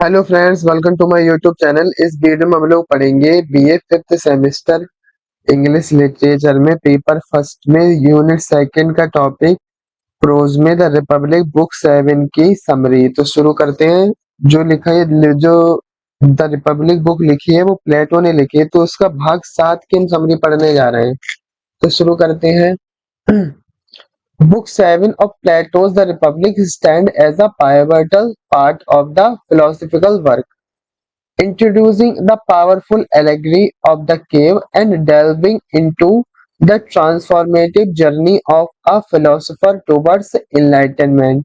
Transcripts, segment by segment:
Hello friends, welcome to my YouTube channel. इस video में हम लोग पढ़ेंगे BA fifth semester English literature में पेपर फर्स्ट में यूनिट सेकंड का टॉपिक प्रोज में द रिपब्लिक बुक 7 की समरी। तो शुरू करते हैं। जो लिखा है, जो द रिपब्लिक बुक लिखी है वो प्लेटो ने लिखी है, तो उसका भाग 7 की हम समरी पढ़ने जा रहे हैं। तो शुरू करते हैं। Book 7 of Plato's The Republic stand as a pivotal part of the philosophical work, introducing the powerful allegory of the cave and delving into the transformative journey of a philosopher towards enlightenment।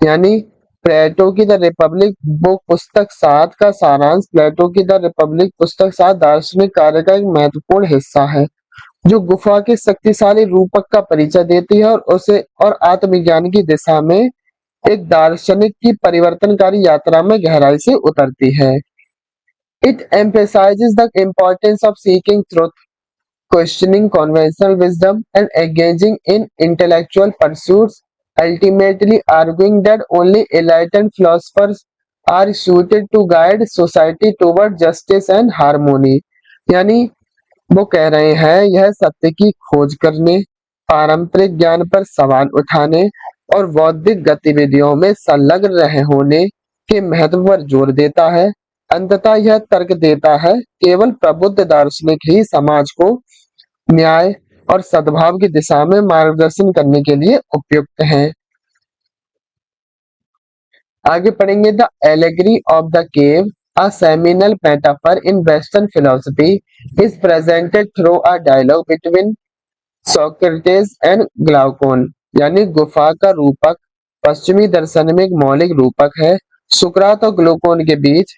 यानी प्लेटो की the republic book पुस्तक 7 का सारांश प्लेटो की the Republic पुस्तक 7 दार्शनिक कार्य का एक महत्वपूर्ण हिस्सा है, जो गुफा के शक्तिशाली रूपक का परिचय देती है और उसे और आत्मविज्ञान की दिशा में एक दार्शनिक की परिवर्तनकारी यात्रा में गहराई से उतरती है। It emphasizes the importance of seeking truth, questioning conventional wisdom, and engaging in intellectual pursuits, ultimately arguing that only enlightened philosophers are suited to guide society toward justice and harmony। यानी वो कह रहे हैं, यह सत्य की खोज करने, पारंपरिक ज्ञान पर सवाल उठाने और बौद्धिक गतिविधियों में संलग्न रहे होने के महत्व पर जोर देता है। अंततः यह तर्क देता है केवल प्रबुद्ध दार्शनिक ही समाज को न्याय और सद्भाव की दिशा में मार्गदर्शन करने के लिए उपयुक्त हैं। आगे पढ़ेंगे। The allegory of the cave, a seminal metaphor in Western philosophy, is presented through a dialogue between Socrates and Glaucon। यानी गुफा का रूपक पश्चिमी दर्शन में एक मौलिक रूपक है। सुकरात और ग्लूकोन के बीच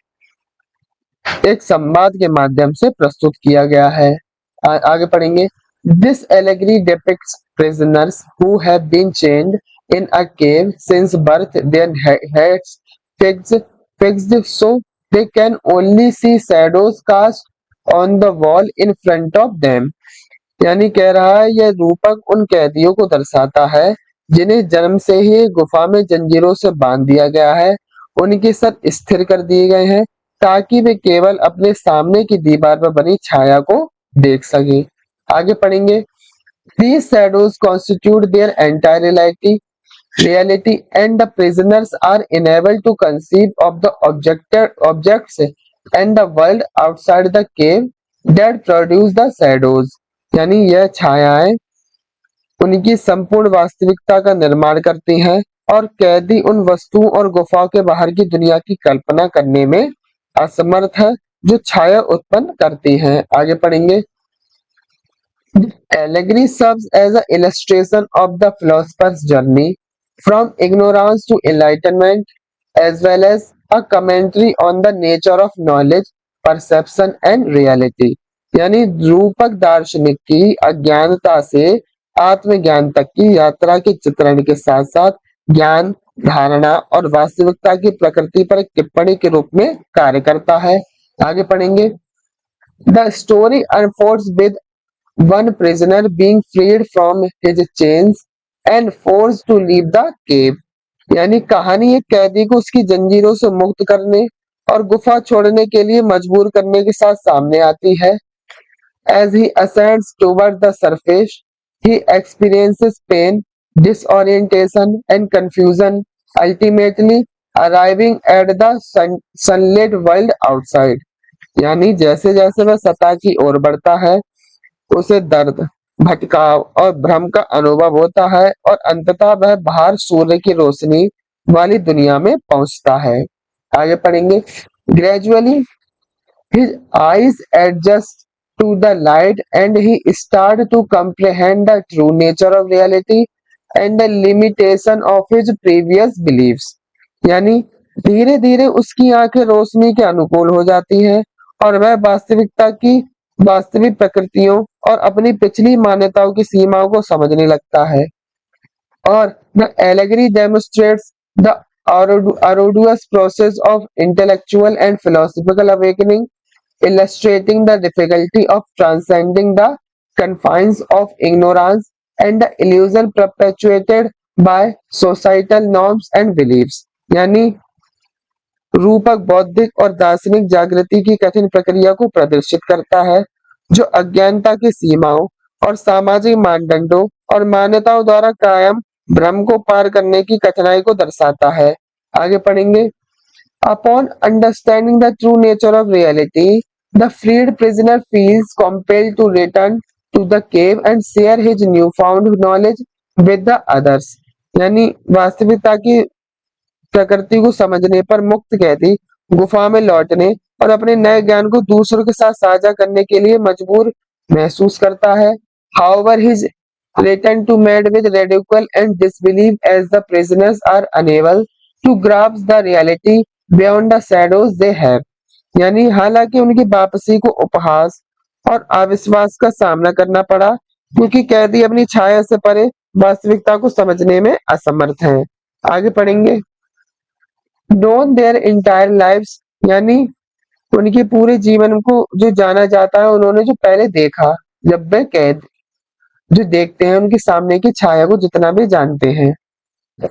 एक संवाद के माध्यम से प्रस्तुत किया गया है। आगे पढ़ेंगे। This allegory depicts prisoners who have been chained in a cave since birth, their heads fixed so they can only see shadows cast on the wall in front of them। यानी कह रहा है, यह रूपक उन कैदियों को दर्शाता है जिन्हें जन्म से ही गुफा में जंजीरों से बांध दिया गया है। उनके सर स्थिर कर दिए गए हैं ताकि वे केवल अपने सामने की दीवार पर बनी छाया को देख सके। आगे पढ़ेंगे। These shadows constitute their entire reality, and the prisoners are enabled to conceive of the objects and the world outside the cave that produce the shadows। यानी यह छायाएं उनकी संपूर्ण वास्तविकता का निर्माण करती हैं और कैदी उन वस्तुओं और गुफाओं के बाहर की दुनिया की कल्पना करने में असमर्थ है जो छाया उत्पन्न करती हैं। आगे पढ़ेंगे। Allegory serves as an illustration of the philosopher's journey from ignorance to enlightenment, as well as a commentary on the nature of knowledge, perception and reality। यानी रूपक दार्शनिक की अज्ञानता से आत्मज्ञान तक की यात्रा के चित्रण के साथ साथ ज्ञान, धारणा और वास्तविकता की प्रकृति पर एक टिप्पणी के रूप में कार्य करता है। आगे पढ़ेंगे। The story unfolds with one prisoner being freed from his chains and forced to leave the cave। यानी कहानी एक कैदी को उसकी जंजीरों से मुक्त करने और गुफा छोड़ने के लिए मजबूर करने के साथ सामने आती है। As he ascends toward the surface, he experiences pain, disorientation and confusion, ultimately arriving at the sunlit world outside। यानी जैसे जैसे वह सतह की ओर बढ़ता है, उसे दर्द, भटकाव और भ्रम का अनुभव होता है और अंततः वह बाहर सूर्य की रोशनी वाली दुनिया में पहुंचता है। आगे पढ़ेंगे। Gradually his eyes adjust to the light and he start to comprehend the true nature of reality and the limitation of his previous beliefs। यानी धीरे धीरे उसकी आंखें रोशनी के अनुकूल हो जाती हैं और वह वास्तविकता की वास्तविक प्रकृतियों और अपनी पिछली मान्यताओं की सीमाओं को समझने लगता है। और the allegory demonstrates the arduous process of intellectual and philosophical awakening, illustrating the difficulty of transcending the confines of ignorance and the illusion perpetuated by societal norms and beliefs। यानी रूपक बौद्धिक और दार्शनिक जागृति की कठिन प्रक्रिया को प्रदर्शित करता है, जो अज्ञानता की सीमाओं और सामाजिक मानदंडों और मान्यताओं द्वारा कायम भ्रम को पार करने की कठिनाई को दर्शाता है। आगे पढ़ेंगे। Upon understanding the true nature of reality, the freed prisoner feels compelled to return to the cave and share his newfound knowledge with the others। यानी वास्तविकता की प्रकृति को समझने पर मुक्त कैदी गुफा में लौटने और अपने नए ज्ञान को दूसरों के साथ साझा करने के लिए मजबूर महसूस करता है। However, his return to met with ridicule and disbelief as the prisoners are unable to grasp the reality beyond the shadows they have। यानी हालांकि उनकी वापसी को उपहास और अविश्वास का सामना करना पड़ा, क्योंकि कैदी अपनी छाया से परे वास्तविकता को समझने में असमर्थ हैं। आगे पढ़ेंगे। known their entire lives, यानी उनके पूरे जीवन को जो जाना जाता है, उन्होंने जो पहले देखा, जब वे कैद जो देखते हैं उनके सामने की छाया को जितना भी जानते हैं।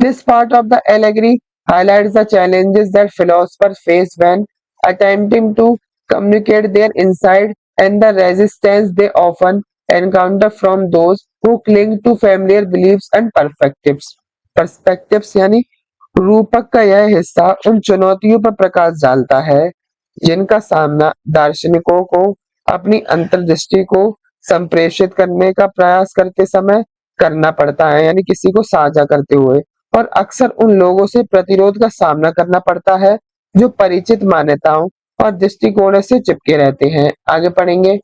This part of the allegory highlights the challenges that philosophers face when attempting to communicate their insight and the resistance they often encounter from those who cling to familiar beliefs and perspectives। Perspectives यानी रूपक का यह हिस्सा उन चुनौतियों पर प्रकाश डालता है जिनका सामना दार्शनिकों को अपनी अंतर्दृष्टि को संप्रेषित करने का प्रयास करते समय करना पड़ता है, यानी किसी को साझा करते हुए, और अक्सर उन लोगों से प्रतिरोध का सामना करना पड़ता है जो परिचित मान्यताओं और दृष्टिकोणों से चिपके रहते हैं। आगे पढ़ेंगे।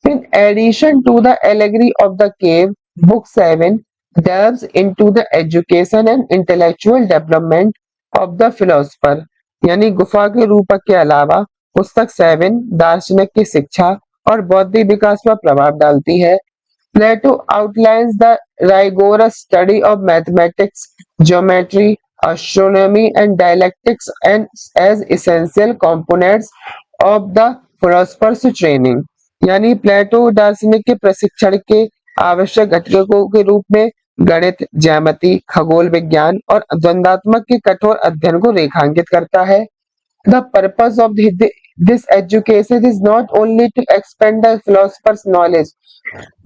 In addition to the allegory of the cave, Book 7 delves into the education and intellectual development of the philosopher। यानी गुफा के रूपक के अलावा पुस्तक 7 दार्शनिक की शिक्षा और बौद्धिक विकास पर प्रभाव डालती है। Plato outlines the rigorous study of mathematics, geometry, astronomy, and dialectics and as essential components of the philosopher's training। यानी प्लेटो दार्शनिक के प्रशिक्षण के आवश्यक घटकों के रूप में गणित, ज्यामिति, खगोल विज्ञान और द्वंद्वात्मक के कठोर अध्ययन को रेखांकित करता है। The purpose of this education is not only to expand the philosopher's knowledge,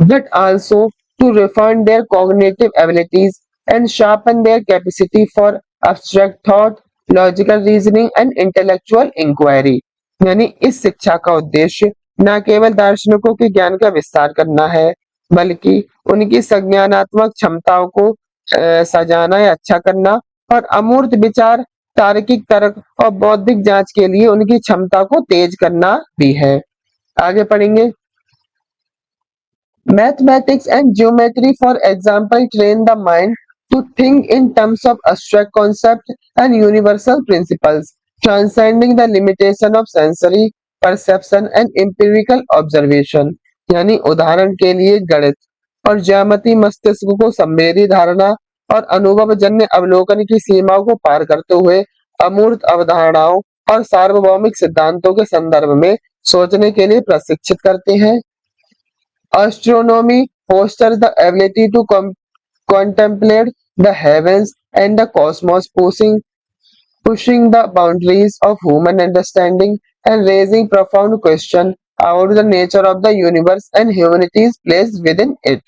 but also to refine their cognitive abilities and sharpen their capacity for abstract thought, logical reasoning, and intellectual inquiry। यानी इस शिक्षा का उद्देश्य न केवल दार्शनिकों के ज्ञान का विस्तार करना है, बल्कि उनकी संज्ञानात्मक क्षमताओं को सजाना या अच्छा करना और अमूर्त विचार, तार्किक तर्क और बौद्धिक जांच के लिए उनकी क्षमता को तेज करना भी है। आगे पढ़ेंगे। Mathematics and geometry, for example, train the mind to think in terms of abstract concepts and universal principles, transcending the limitation of sensory perception and empirical observation। यानी उदाहरण के लिए गणित और ज्यामिति मस्तिष्क को संवेदी धारणा और अनुभवजन्य अवलोकन की सीमाओं को पार करते हुए अमूर्त अवधारणाओं और सार्वभौमिक सिद्धांतों के संदर्भ में सोचने के लिए प्रशिक्षित करते हैं। Astronomy fosters the ability to contemplate the heavens and the cosmos, pushing the boundaries of human understanding and raising profound questions about the nature of the universe and humanity's place within it।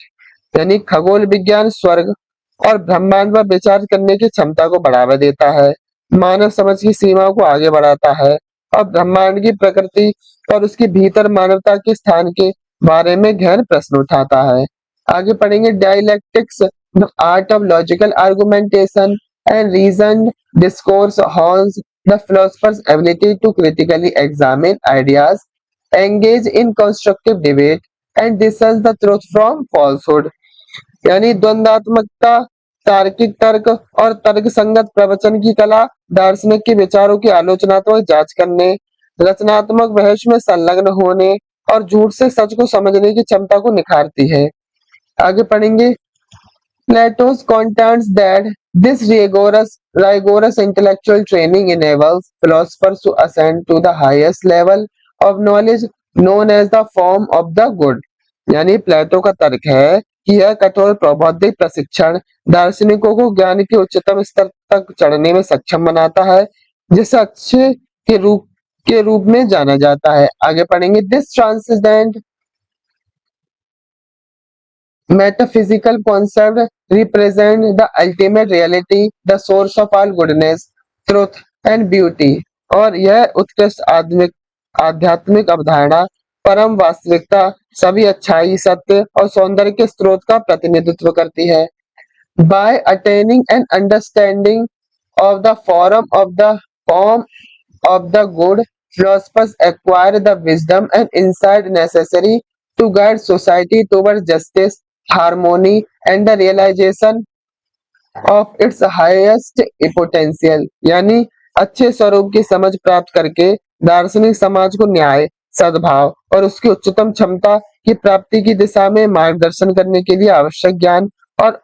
यानी खगोल विज्ञान स्वर्ग और ब्रह्मांड पर विचार करने की क्षमता को बढ़ावा देता है, मानव समझ की सीमाओं को आगे बढ़ाता है और ब्रह्मांड की प्रकृति और उसके भीतर मानवता के स्थान के बारे में गहन प्रश्न उठाता है। आगे पढ़ेंगे। Dialectics, the art of logical argumentation and reasoned discourse hones the philosopher's ability to critically examine ideas, engage in constructive debate and discuss the truth from falsehood. यानी द्वंद्वात्मकता, तार्किक तर्क और तर्कसंगत प्रवचन की कला दार्शनिक के विचारों की आलोचनात्मक जांच करने, रचनात्मक बहस में संलग्न होने और झूठ से सच को समझने की क्षमता को निखारती है। आगे पढ़ेंगे। Plato's contends that this rigorous intellectual training enables philosophers to ascend to the highest level of knowledge known as the form of the good। यानी प्लेटो का तर्क है कि यह कठोर बौद्धिक प्रशिक्षण दार्शनिकों को ज्ञान के उच्चतम स्तर तक चढ़ने में सक्षम बनाता है, जिसे अच्छे के रूप में जाना जाता है। आगे पढ़ेंगे this transcendent metaphysical concept represent the ultimate reality, the source of all goodness, truth and beauty। और यह उत्कृष्ट आध्यात्मिक अवधारणा परम वास्तविकता, सभी अच्छाई, सत्य और सौंदर्य के स्रोत का प्रतिनिधित्व करती है। By attaining an understanding of the form of the good, philosophers acquire the wisdom and insight necessary to guide society towards justice, harmony, and the realization of its highest potential। यानी अच्छे स्वरूप की समझ प्राप्त करके दार्शनिक समाज को न्याय, सद्भाव और उसकी उच्चतम क्षमता की प्राप्ति की दिशा में मार्गदर्शन करने के लिए आवश्यक ज्ञान और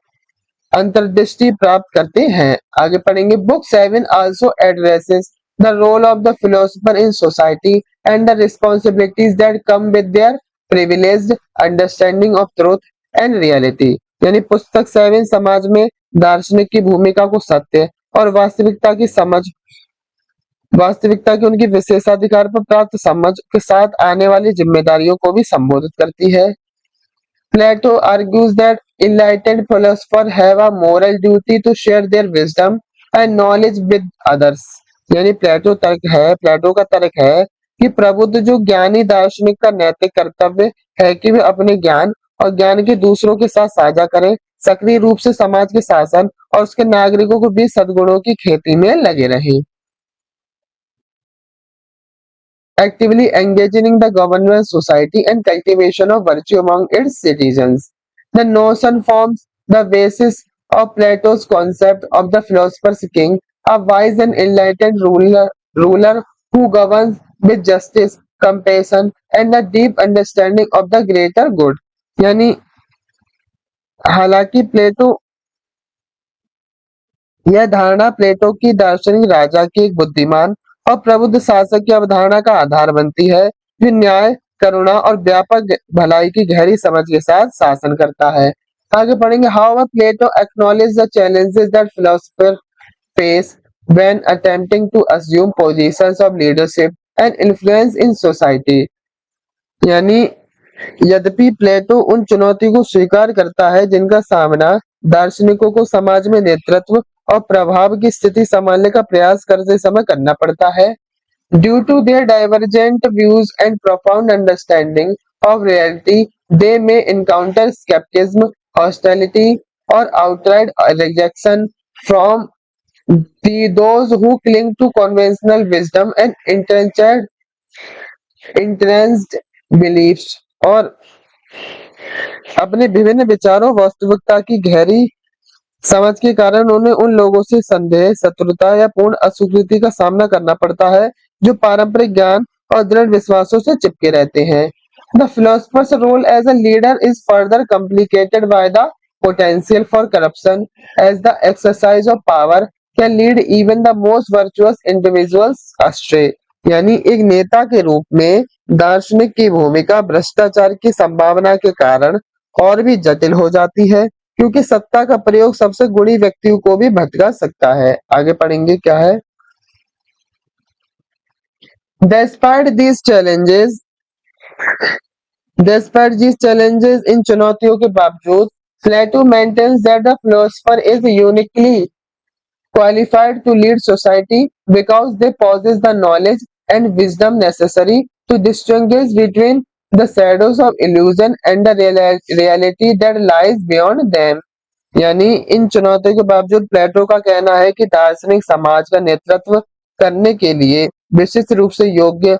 अंतर्दृष्टि प्राप्त करते हैं। आगे पढ़ेंगे book 7 also addresses the role of the philosopher in society and the responsibilities that come with their privileged understanding of truth and reality। यानी पुस्तक 7 समाज में दार्शनिक की भूमिका को सत्य और वास्तविकता की उनकी विशेषाधिकार पर प्राप्त समझ के साथ आने वाली जिम्मेदारियों को भी संबोधित करती है। Plato argues that enlightened philosophers have a moral duty to share their wisdom and knowledge with others। यानी प्लेटो का तर्क है कि प्रबुद्ध जो ज्ञानी दार्शनिक का नैतिक कर्तव्य है कि वे अपने ज्ञान और ज्ञान के दूसरों के साथ साझा करें, सक्रिय रूप से समाज के शासन और उसके नागरिकों को भी सद्गुणों की खेती में लगे रहें। Actively engaging in the government, society, and cultivation of virtue among its citizens। The notion forms the basis of Plato's concept of the philosopher's king, a wise and enlightened ruler who governs with justice, compassion, and a deep understanding of the greater good। यानी हालांकि प्लेटो यह धारणा प्लेटो की दार्शनिक राजा की एक बुद्धिमान और प्रबुद्ध शासक की अवधारणा का आधार बनती है, जो न्याय, करुणा और व्यापक भलाई की गहरी समझ के साथ शासन करता है। आगे पढ़ेंगे how Plato acknowledge the challenges that philosopher face when attempting to assume positions of leadership and influence in society. यानी यद्यपि प्लेटो उन चुनौतियों को स्वीकार करता है जिनका सामना दार्शनिकों को समाज में नेतृत्व और प्रभाव की स्थिति संभालने का प्रयास करते समय करना पड़ता है। Due to their divergent views and profound understanding of reality, they may encounter scepticism, hostility और outright rejection from those who cling to conventional wisdom and entrenched beliefs। और अपने विभिन्न विचारों, वास्तविकता की गहरी समझ के कारण उन्हें उन लोगों से संदेह, शत्रुता या पूर्ण अस्वीकृति का सामना करना पड़ता है जो पारंपरिक ज्ञान और दृढ़ विश्वासों से चिपके रहते हैं। The philosopher's role as a leader is further complicated by the potential for corruption, as the exercise of power can lead even the most virtuous individuals astray। यानी एक नेता के रूप में दार्शनिक की भूमिका भ्रष्टाचार की संभावना के कारण और भी जटिल हो जाती है, क्योंकि सत्ता का प्रयोग सबसे गुणी व्यक्तियों को भी भटका सकता है। आगे पढ़ेंगे क्या है। Despite these challenges, इन चुनौतियों के बावजूद प्लेटो maintains that the philosopher is uniquely qualified to lead society because they possess the knowledge and wisdom necessary to distinguish between the shadows of illusion and the reality that lies beyond them। यानी इन चुनौतियों के बावजूद प्लेटो का कहना है कि दार्शनिक समाज का नेतृत्व करने के लिए विशिष्ट रूप से योग्य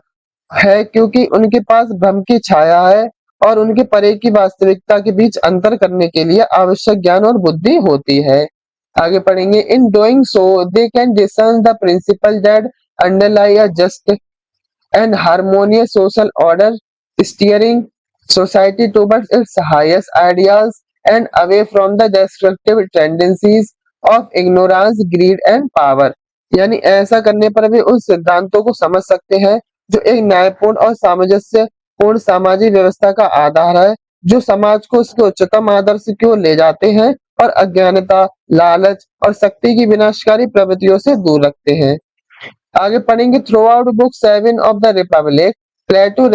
है, क्योंकि उनके पास भ्रम की छाया है और उनके परे की वास्तविकता के बीच अंतर करने के लिए आवश्यक ज्ञान और बुद्धि होती है। आगे पढ़ेंगे in doing so they can discern the principal that अंडरलाई a just and harmonious social order, steering society towards its highest ideals and away from the destructive tendencies of ignorance, greed and power। यानी ऐसा करने पर भी उन सिद्धांतों को समझ सकते हैं जो एक न्यायपूर्ण और सामंजस्य पूर्ण सामाजिक व्यवस्था का आधार है, जो समाज को उसके उच्चतम आदर्श की ओर ले जाते हैं और अज्ञानता, लालच और शक्ति की विनाशकारी प्रवृत्तियों से दूर रखते हैं। आगे पढ़ेंगे throughout book 7 of the republic Plato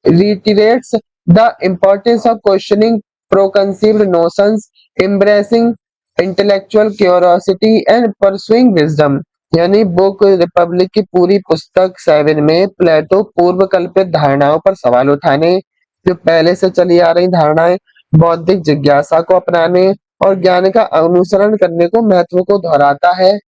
reiterates the importance of questioning preconceived notions, embracing intellectual curiosity and pursuing wisdom। यानी बुक रिपब्लिक की पूरी पुस्तक 7 में प्लेटो पूर्व कल्पित धारणाओं पर सवाल उठाने, जो पहले से चली आ रही धारणाएं, बौद्धिक जिज्ञासा को अपनाने और ज्ञान का अनुसरण करने को महत्व को दोहराता है।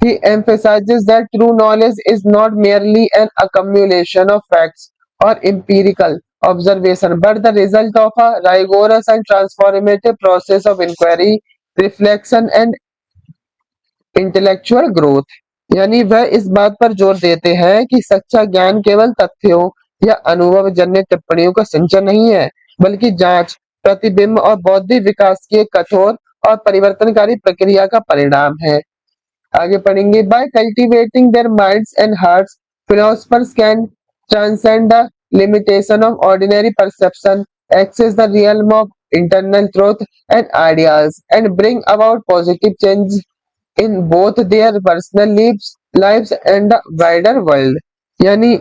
He emphasizes that true knowledge is not merely an accumulation of facts or empirical observation, but the result of a rigorous and transformative process of inquiry, reflection, and intellectual growth। यानी वह इस बात पर जोर देते हैं कि सच्चा ज्ञान केवल तथ्यों या अनुभवजन्य टिप्पणियों का संचय नहीं है, बल्कि जांच, प्रतिबिंब और बौद्धिक विकास की एक कठोर और परिवर्तनकारी प्रक्रिया का परिणाम है। आगे पढ़ेंगे by cultivating their minds and hearts philosophers can transcend the limitation of ordinary perception, access the realm of internal truth and ideas, and bring about positive change in both their personal lives and the wider world। यानी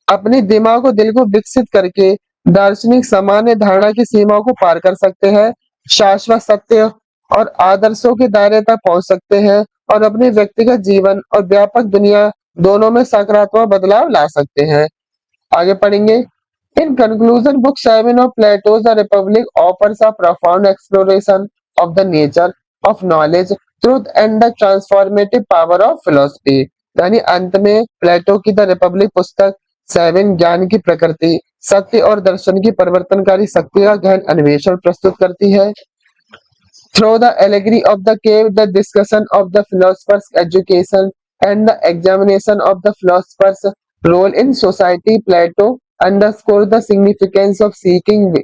अपने दिमाग और दिल को विकसित करके दार्शनिक सामान्य धारणा की सीमाओं को पार कर सकते हैं, शाश्वत सत्य और आदर्शों के दायरे तक पहुंच सकते हैं और अपने व्यक्तिगत जीवन और व्यापक दुनिया दोनों में सकारात्मक बदलाव ला सकते हैं। आगे पढ़ेंगे in conclusion book 7 of Plato's the Republic offers a profound exploration of the nature of knowledge, truth and the transformative power of philosophy. यानी अंत में प्लेटो की द रिपब्लिक पुस्तक 7 ज्ञान की प्रकृति, सत्य और दर्शन की परिवर्तनकारी शक्ति का गहन अन्वेषण प्रस्तुत करती है। Through the allegory of the cave, the discussion of the philosopher's education, and the examination of the philosopher's role in society, Plato underscores the significance of seeking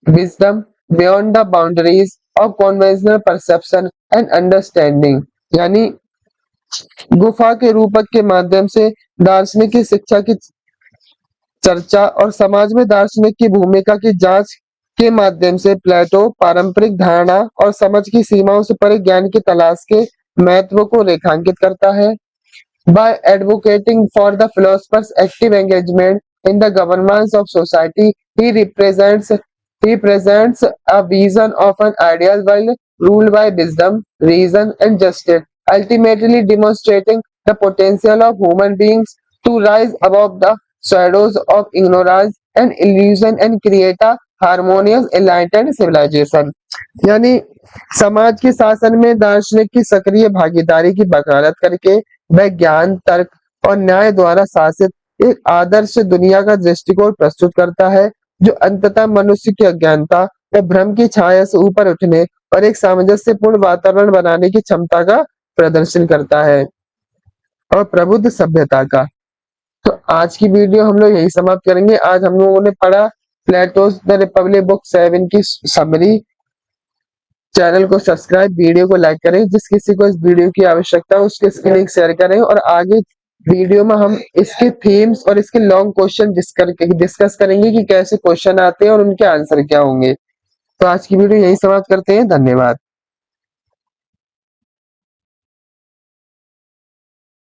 wisdom beyond the boundaries of conventional perception and understanding। यानी गुफा के रूपक के माध्यम से दार्शनिक की शिक्षा की चर्चा और समाज में दार्शनिक की भूमिका की जांच के माध्यम से प्लेटो पारंपरिक धारणा और समझ की सीमाओं से परे ज्ञान की तलाश के महत्व को रेखांकित करता है। By advocating for the philosopher's active engagement in the governance of society, he presents a vision of an ideal world ruled by wisdom, reason, and justice, ultimately demonstrating the potential of human beings to rise above the shadows of ignorance and illusion and create a harmonious enlightened civilization। यानी समाज के शासन में दार्शनिक की सक्रिय भागीदारी की वकालत करके वह ज्ञान, तर्क और न्याय द्वारा शासित एक आदर्श दुनिया का दृष्टिकोण प्रस्तुत करता है, जो अंततः मनुष्य की अज्ञानता व भ्रम की छाया से ऊपर उठने और एक सामंजस्यपूर्ण वातावरण बनाने की क्षमता का प्रदर्शन करता है और प्रबुद्ध सभ्यता का। तो आज की वीडियो हम लोग यही समाप्त करेंगे। आज हम लोगों ने पढ़ा प्लेटो's द रिपब्लिक बुक 7 की समरी। चैनल को सब्सक्राइब, वीडियो को लाइक करें, जिस किसी को इस वीडियो की आवश्यकता हो उसके इसके लिंक शेयर करें और आगे वीडियो में हम इसके थीम्स और इसके लॉन्ग क्वेश्चन डिस्कस करेंगे कि कैसे क्वेश्चन आते हैं और उनके आंसर क्या होंगे। तो आज की वीडियो यही समाप्त करते हैं। धन्यवाद।